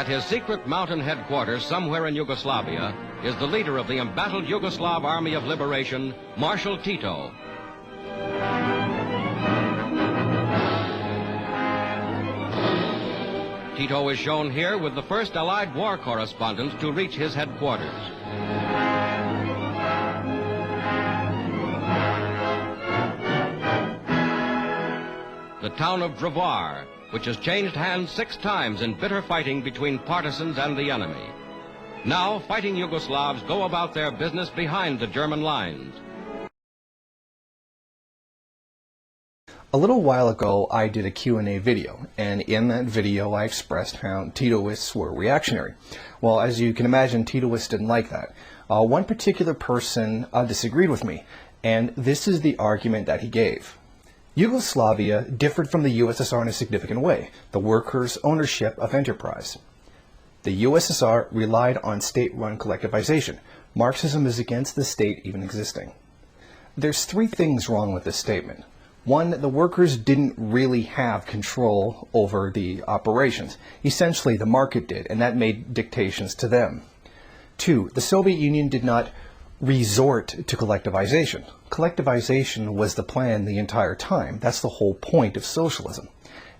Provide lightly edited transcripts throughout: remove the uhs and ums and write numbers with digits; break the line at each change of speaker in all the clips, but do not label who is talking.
At his secret mountain headquarters somewhere in Yugoslavia is the leader of the embattled Yugoslav Army of Liberation, Marshal Tito. Tito is shown here with the first Allied war correspondent to reach his headquarters. The town of Drvar, which has changed hands 6 times in bitter fighting between partisans and the enemy. Now, fighting Yugoslavs go about their business behind the German lines.
A little while ago, I did a Q&A video, and in that video, I expressed how Titoists were reactionary. Well, as you can imagine, Titoists didn't like that. One particular person disagreed with me, and this is the argument that he gave. Yugoslavia differed from the USSR in a significant way, the workers' ownership of enterprise. The USSR relied on state-run collectivization. Marxism is against the state even existing. There's 3 things wrong with this statement. 1, the workers didn't really have control over the operations. Essentially, the market did, and that made dictations to them. 2, the Soviet Union did not resort to collectivization. Collectivization was the plan the entire time. That's the whole point of socialism.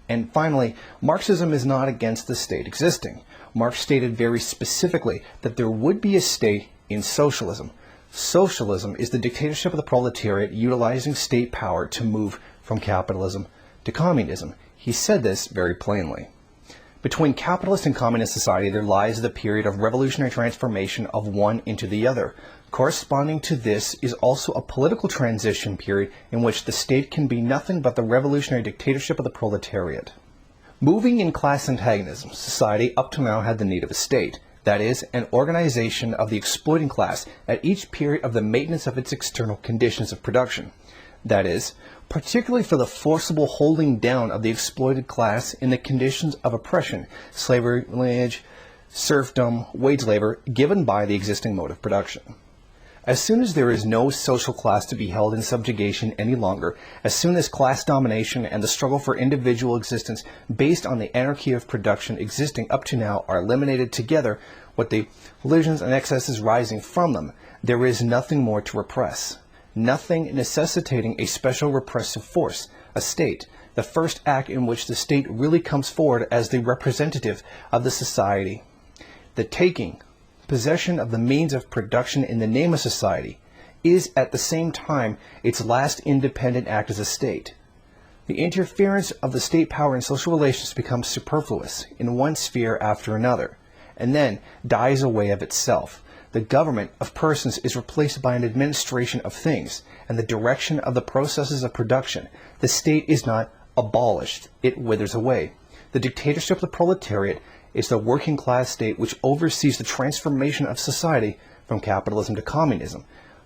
And finally, Marxism is not against the state existing. Marx stated very specifically that there would be a state in socialism. Socialism is the dictatorship of the proletariat utilizing state power to move from capitalism to communism. He said this very plainly. Between capitalist and communist society, there lies the period of revolutionary transformation of one into the other. Corresponding to this is also a political transition period in which the state can be nothing but the revolutionary dictatorship of the proletariat. Moving in class antagonism, society up to now had the need of a state, that is, an organization of the exploiting class at each period of the maintenance of its external conditions of production. That is, particularly for the forcible holding down of the exploited class in the conditions of oppression, slavery, lineage, serfdom, wage labor, given by the existing mode of production. As soon as there is no social class to be held in subjugation any longer, as soon as class domination and the struggle for individual existence based on the anarchy of production existing up to now are eliminated together with the collisions and excesses rising from them, there is nothing more to repress. Nothing necessitating a special repressive force, a state, the first act in which the state really comes forward as the representative of the society. The taking possession of the means of production in the name of society is at the same time its last independent act as a state. The interference of the state power in social relations becomes superfluous in one sphere after another, and then dies away of itself. The government of persons is replaced by an administration of things and the direction of the processes of production. The state is not abolished, it withers away. The dictatorship of the proletariat is the working class state which oversees the transformation of society from capitalism to communism.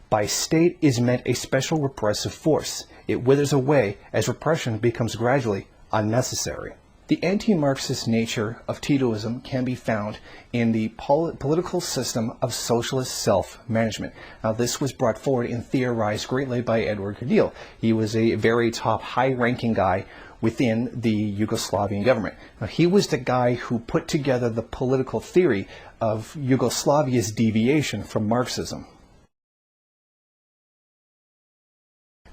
By state is meant a special repressive force. It withers away as repression becomes gradually unnecessary. The anti-Marxist nature of Titoism can be found in the political system of socialist self-management. Now, this was brought forward and theorized greatly by Edward Kadil. He was a very top, high-ranking guy within the Yugoslavian government. Now, he was the guy who put together the political theory of Yugoslavia's deviation from Marxism.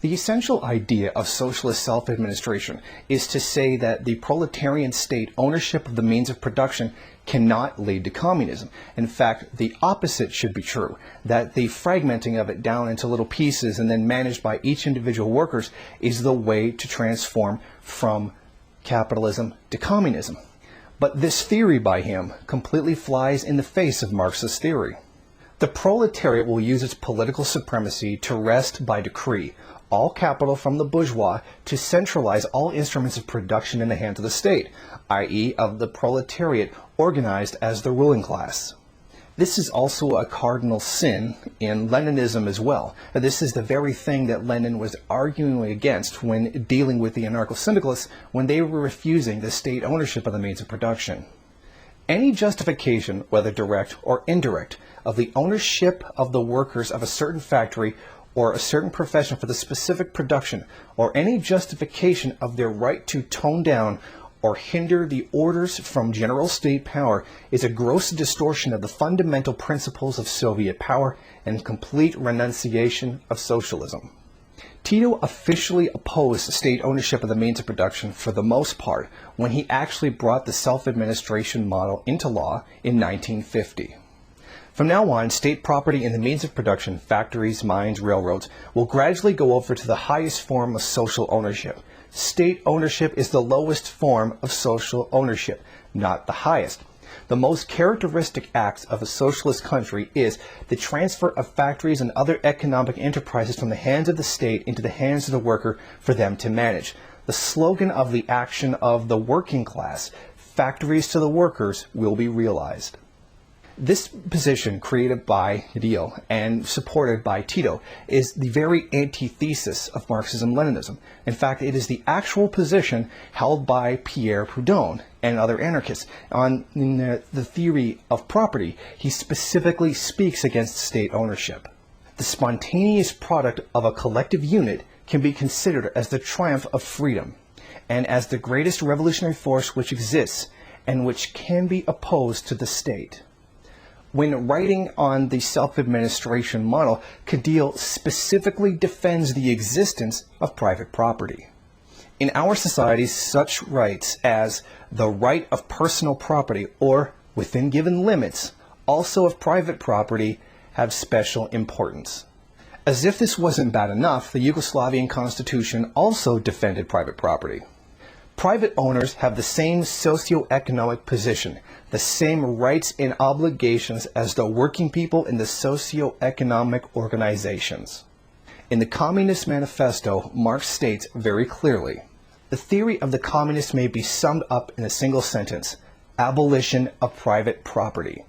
The essential idea of socialist self-administration is to say that the proletarian state ownership of the means of production cannot lead to communism. In fact, the opposite should be true, that the fragmenting of it down into little pieces and then managed by each individual workers is the way to transform from capitalism to communism. But this theory by him completely flies in the face of Marxist theory. The proletariat will use its political supremacy to wrest by decree all capital from the bourgeois to centralize all instruments of production in the hands of the state, i.e. of the proletariat organized as the ruling class. This is also a cardinal sin in Leninism as well. This is the very thing that Lenin was arguing against when dealing with the Anarcho-syndicalists when they were refusing the state ownership of the means of production. Any justification, whether direct or indirect, of the ownership of the workers of a certain factory or a certain profession for the specific production, or any justification of their right to tone down or hinder the orders from general state power is a gross distortion of the fundamental principles of Soviet power and complete renunciation of socialism. Tito officially opposed state ownership of the means of production for the most part when he actually brought the self-administration model into law in 1950. From now on, state property in the means of production, factories, mines, railroads, will gradually go over to the highest form of social ownership. State ownership is the lowest form of social ownership, not the highest. The most characteristic acts of a socialist country is the transfer of factories and other economic enterprises from the hands of the state into the hands of the worker for them to manage. The slogan of the action of the working class, factories to the workers, will be realized. This position created by Tito and supported by Tito is the very antithesis of Marxism-Leninism. In fact, it is the actual position held by Pierre Proudhon and other anarchists. On the theory of property, he specifically speaks against state ownership. The spontaneous product of a collective unit can be considered as the triumph of freedom and as the greatest revolutionary force which exists and which can be opposed to the state. When writing on the self-administration model, Cadell specifically defends the existence of private property. In our society, such rights as the right of personal property or, within given limits, also of private property have special importance. As if this wasn't bad enough, the Yugoslavian constitution also defended private property. Private owners have the same socio-economic position, the same rights and obligations as the working people in the socio-economic organizations. In the Communist Manifesto, Marx states very clearly, the theory of the communists may be summed up in a single sentence, abolition of private property.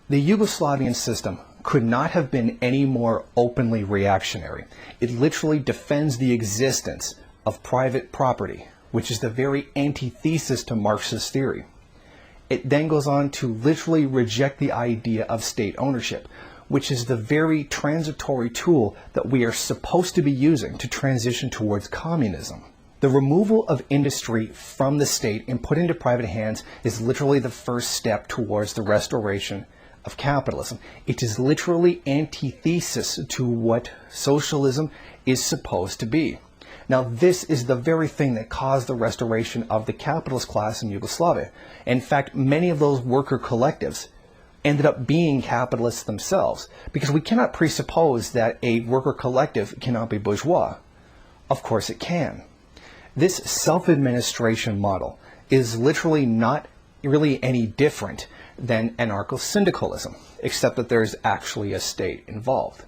The Yugoslavian system could not have been any more openly reactionary. It literally defends the existence of private property, which is the very antithesis to Marxist theory. It then goes on to literally reject the idea of state ownership, which is the very transitory tool that we are supposed to be using to transition towards communism. The removal of industry from the state and put into private hands is literally the first step towards the restoration of capitalism. It is literally antithesis to what socialism is supposed to be. Now, this is the very thing that caused the restoration of the capitalist class in Yugoslavia. In fact, many of those worker collectives ended up being capitalists themselves, because we cannot presuppose that a worker collective cannot be bourgeois. Of course it can. This self-administration model is literally not really any different than anarcho-syndicalism, except that there is actually a state involved.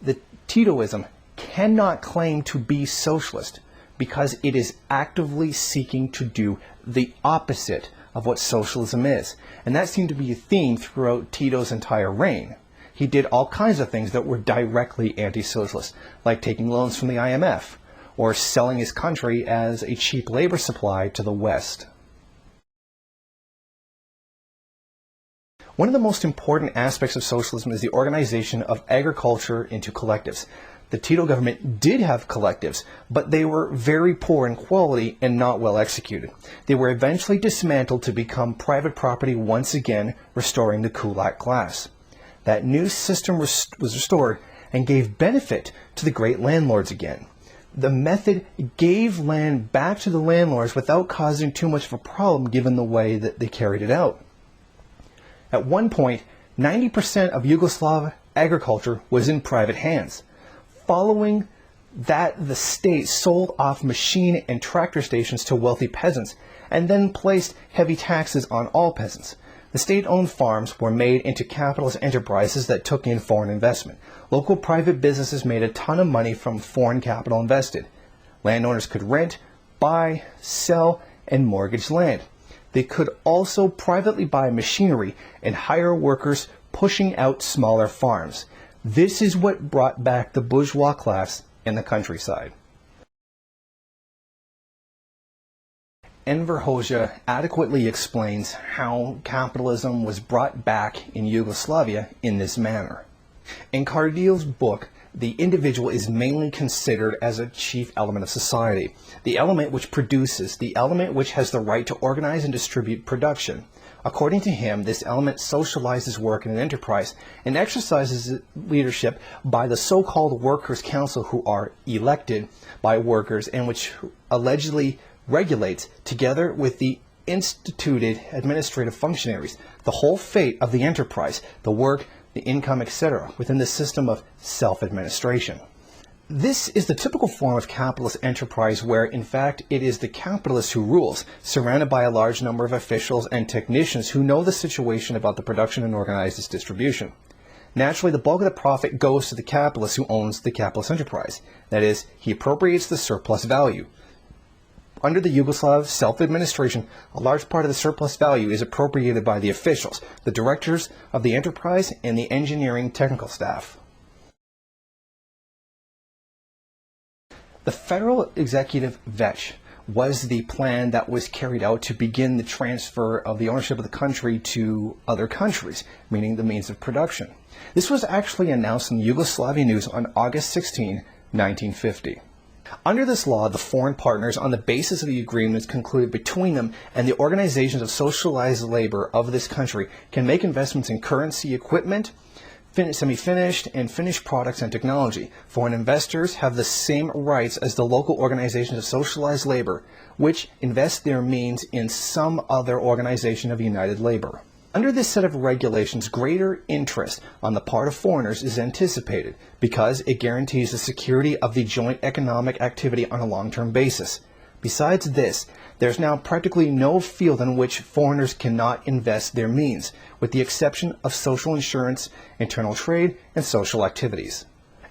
The Titoism cannot claim to be socialist because it is actively seeking to do the opposite of what socialism is. And that seemed to be a theme throughout Tito's entire reign. He did all kinds of things that were directly anti-socialist, like taking loans from the IMF, or selling his country as a cheap labor supply to the West. One of the most important aspects of socialism is the organization of agriculture into collectives. The Tito government did have collectives, but they were very poor in quality and not well executed. They were eventually dismantled to become private property once again, restoring the kulak class. That new system was restored and gave benefit to the great landlords again. The method gave land back to the landlords without causing too much of a problem given the way that they carried it out. At one point, 90% of Yugoslav agriculture was in private hands. Following that, the state sold off machine and tractor stations to wealthy peasants and then placed heavy taxes on all peasants. The state-owned farms were made into capitalist enterprises that took in foreign investment. Local private businesses made a ton of money from foreign capital invested. Landowners could rent, buy, sell, and mortgage land. They could also privately buy machinery and hire workers, pushing out smaller farms. This is what brought back the bourgeois class in the countryside. Enver Hoxha adequately explains how capitalism was brought back in Yugoslavia in this manner. In Cardell's book, the individual is mainly considered as a chief element of society, the element which produces, the element which has the right to organize and distribute production. According to him, this element socializes work in an enterprise and exercises leadership by the so-called workers' council, who are elected by workers and which allegedly regulates, together with the instituted administrative functionaries, the whole fate of the enterprise, the work, the income, etc., within the system of self-administration. This is the typical form of capitalist enterprise where, in fact, it is the capitalist who rules, surrounded by a large number of officials and technicians who know the situation about the production and organize its distribution. Naturally, the bulk of the profit goes to the capitalist who owns the capitalist enterprise. That is, he appropriates the surplus value. Under the Yugoslav self-administration, a large part of the surplus value is appropriated by the officials, the directors of the enterprise, and the engineering technical staff. The Federal Executive Vetch was the plan that was carried out to begin the transfer of the ownership of the country to other countries, meaning the means of production. This was actually announced in the Yugoslavia News on August 16, 1950. Under this law, the foreign partners, on the basis of the agreements concluded between them and the organizations of socialized labor of this country, can make investments in currency, equipment, semi-finished and finished products and technology. Foreign investors have the same rights as the local organizations of socialized labor, which invest their means in some other organization of united labor. Under this set of regulations, greater interest on the part of foreigners is anticipated because it guarantees the security of the joint economic activity on a long-term basis. Besides this, there's now practically no field in which foreigners cannot invest their means, with the exception of social insurance, internal trade, and social activities.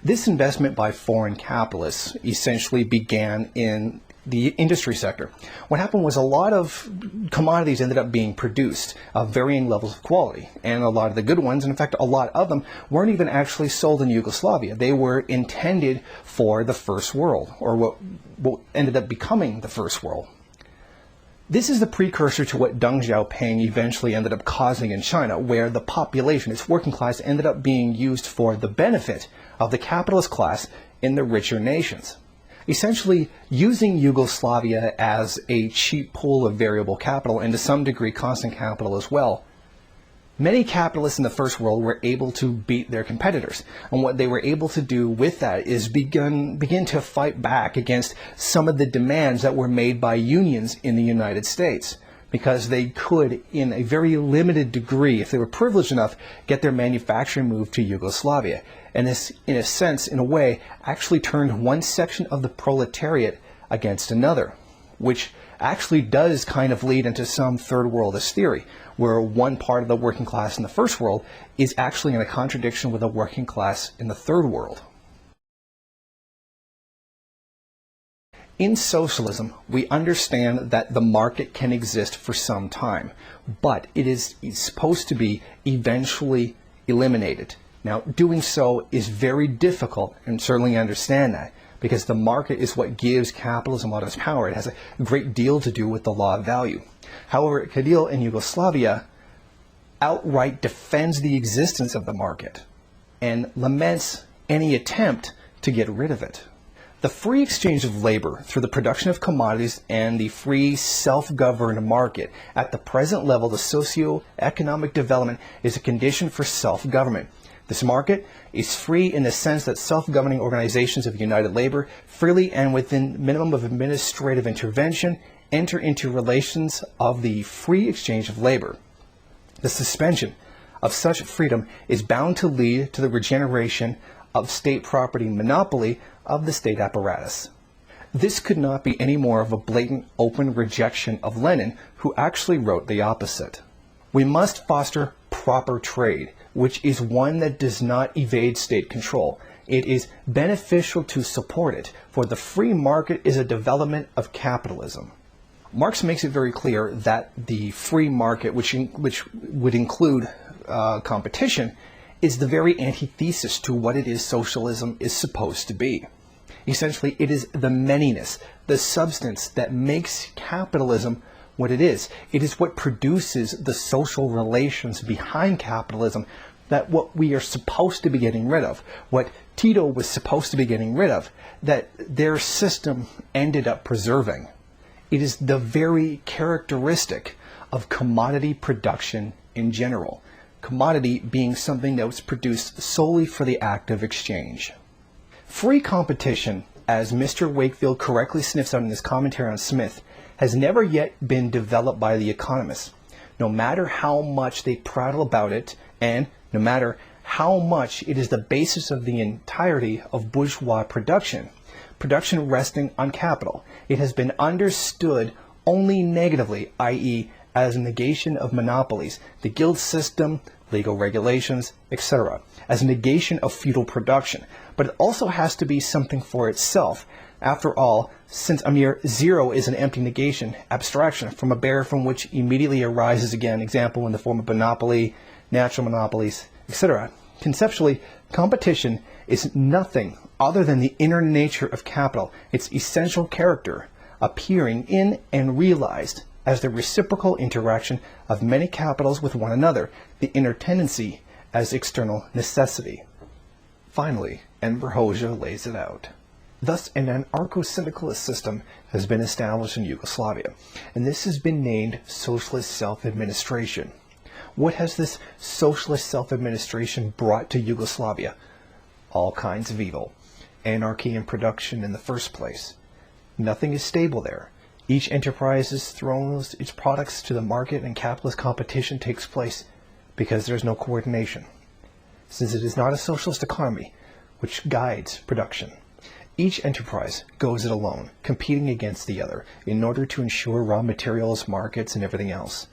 This investment by foreign capitalists essentially began in the industry sector. What happened was a lot of commodities ended up being produced of varying levels of quality, and a lot of the good ones, and in fact a lot of them, weren't even actually sold in Yugoslavia. They were intended for the First World, or what ended up becoming the First World. This is the precursor to what Deng Xiaoping eventually ended up causing in China, where the population, its working class, ended up being used for the benefit of the capitalist class in the richer nations. Essentially using Yugoslavia as a cheap pool of variable capital and to some degree constant capital as well. Many capitalists in the First World were able to beat their competitors, and what they were able to do with that is begin to fight back against some of the demands that were made by unions in the United States, because they could, in a very limited degree, if they were privileged enough, get their manufacturing moved to Yugoslavia. And this, in a sense, in a way, actually turned one section of the proletariat against another, which actually does kind of lead into some third worldist theory, where one part of the working class in the First World is actually in a contradiction with the working class in the Third World. In socialism, we understand that the market can exist for some time, but it's supposed to be eventually eliminated. Now, doing so is very difficult, and certainly understand that, because the market is what gives capitalism a lot of its power. It has a great deal to do with the law of value. However, Kadil in Yugoslavia outright defends the existence of the market and laments any attempt to get rid of it. The free exchange of labor through the production of commodities and the free self-governed market, at the present level, the socio-economic development is a condition for self-government. This market is free in the sense that self-governing organizations of united labor freely and within minimum of administrative intervention enter into relations of the free exchange of labor. The suspension of such freedom is bound to lead to the regeneration of state property monopoly of the state apparatus. This could not be any more of a blatant, open rejection of Lenin, who actually wrote the opposite. We must foster proper trade, which is one that does not evade state control. It is beneficial to support it, for the free market is a development of capitalism. Marx makes it very clear that the free market, which would include competition, is the very antithesis to what it is socialism is supposed to be. Essentially, it is the manyness, the substance that makes capitalism what it is. It is what produces the social relations behind capitalism that what we are supposed to be getting rid of, what Tito was supposed to be getting rid of, that their system ended up preserving. It is the very characteristic of commodity production in general. Commodity being something that was produced solely for the act of exchange. Free competition, as Mr. Wakefield correctly sniffs out in his commentary on Smith, has never yet been developed by the economists. No matter how much they prattle about it, and no matter how much it is the basis of the entirety of bourgeois production, production resting on capital, it has been understood only negatively, i.e., as a negation of monopolies, the guild system, legal regulations, etc., as a negation of feudal production. But it also has to be something for itself. After all, since a mere zero is an empty negation, abstraction, from a bear from which immediately arises again, example in the form of monopoly, natural monopolies, etc. Conceptually, competition is nothing other than the inner nature of capital, its essential character, appearing in and realized as the reciprocal interaction of many capitals with one another, the inner tendency as external necessity. Finally, Enver Hoxha lays it out. Thus, an anarcho-syndicalist system has been established in Yugoslavia, and this has been named socialist self-administration. What has this socialist self-administration brought to Yugoslavia? All kinds of evil. Anarchy in production in the first place. Nothing is stable there. Each enterprise throws its products to the market and capitalist competition takes place because there's no coordination. Since it is not a socialist economy which guides production, each enterprise goes it alone, competing against the other in order to ensure raw materials, markets, and everything else.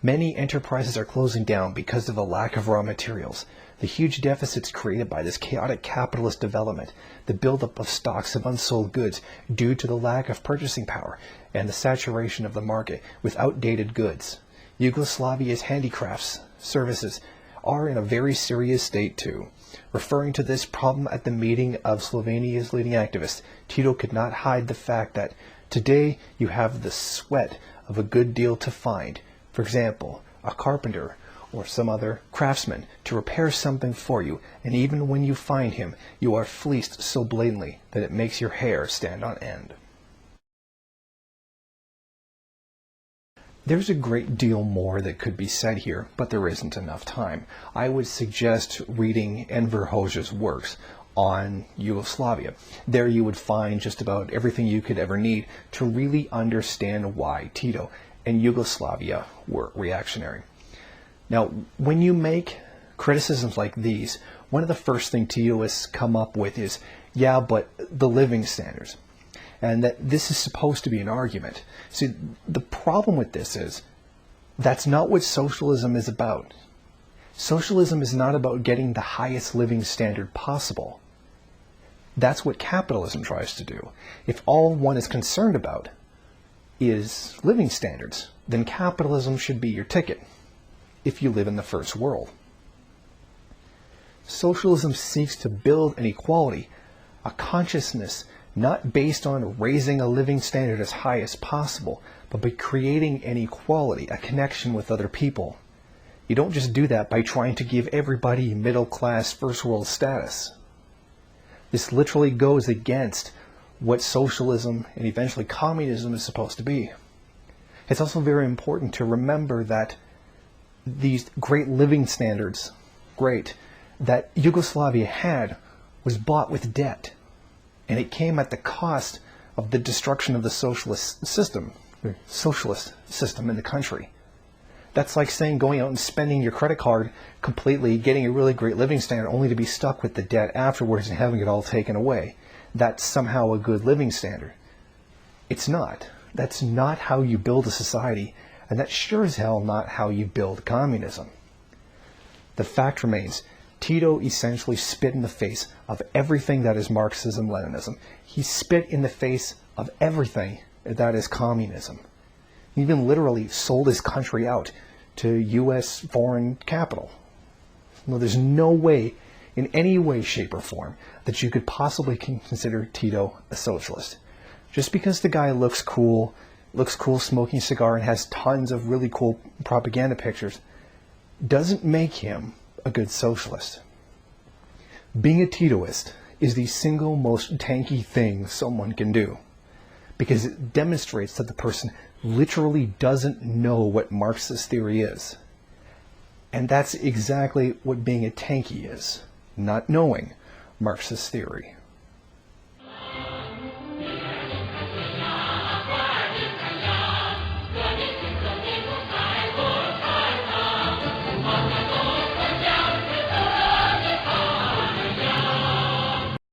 Many enterprises are closing down because of the lack of raw materials, the huge deficits created by this chaotic capitalist development, the buildup of stocks of unsold goods due to the lack of purchasing power, and the saturation of the market with outdated goods. Yugoslavia's handicrafts, services, are in a very serious state too. Referring to this problem at the meeting of Slovenia's leading activists, Tito could not hide the fact that today you have the sweat of a good deal to find. For example, a carpenter or some other craftsman to repair something for you, and even when you find him, you are fleeced so blatantly that it makes your hair stand on end. There's a great deal more that could be said here, but there isn't enough time. I would suggest reading Enver Hoxha's works on Yugoslavia. There you would find just about everything you could ever need to really understand why Tito and Yugoslavia were reactionary. Now, when you make criticisms like these, one of the first things Titoists come up with is, yeah, but the living standards. And that this is supposed to be an argument. See, the problem with this is, that's not what socialism is about. Socialism is not about getting the highest living standard possible. That's what capitalism tries to do. If all one is concerned about is living standards, then capitalism should be your ticket if you live in the first world. Socialism seeks to build an equality, a consciousness not based on raising a living standard as high as possible, but by creating an equality, a connection with other people. You don't just do that by trying to give everybody middle-class first world status. This literally goes against what socialism and eventually communism is supposed to be. It's also very important to remember that these great living standards, that Yugoslavia had, was bought with debt. And it came at the cost of the destruction of the socialist system in the country. That's like saying going out and spending your credit card completely, getting a really great living standard, only to be stuck with the debt afterwards and having it all taken away. That's somehow a good living standard. It's not. That's not how you build a society, and that's sure as hell not how you build communism. The fact remains, Tito essentially spit in the face of everything that is Marxism-Leninism. He spit in the face of everything that is communism. He even literally sold his country out to U.S. foreign capital. No, there's no way, in any way, shape, or form, that you could possibly consider Tito a socialist. Just because the guy looks cool smoking a cigar and has tons of really cool propaganda pictures, doesn't make him a good socialist. Being a Titoist is the single most tanky thing someone can do, because it demonstrates that the person literally doesn't know what Marxist theory is. And that's exactly what being a tanky is, not knowing Marxist theory.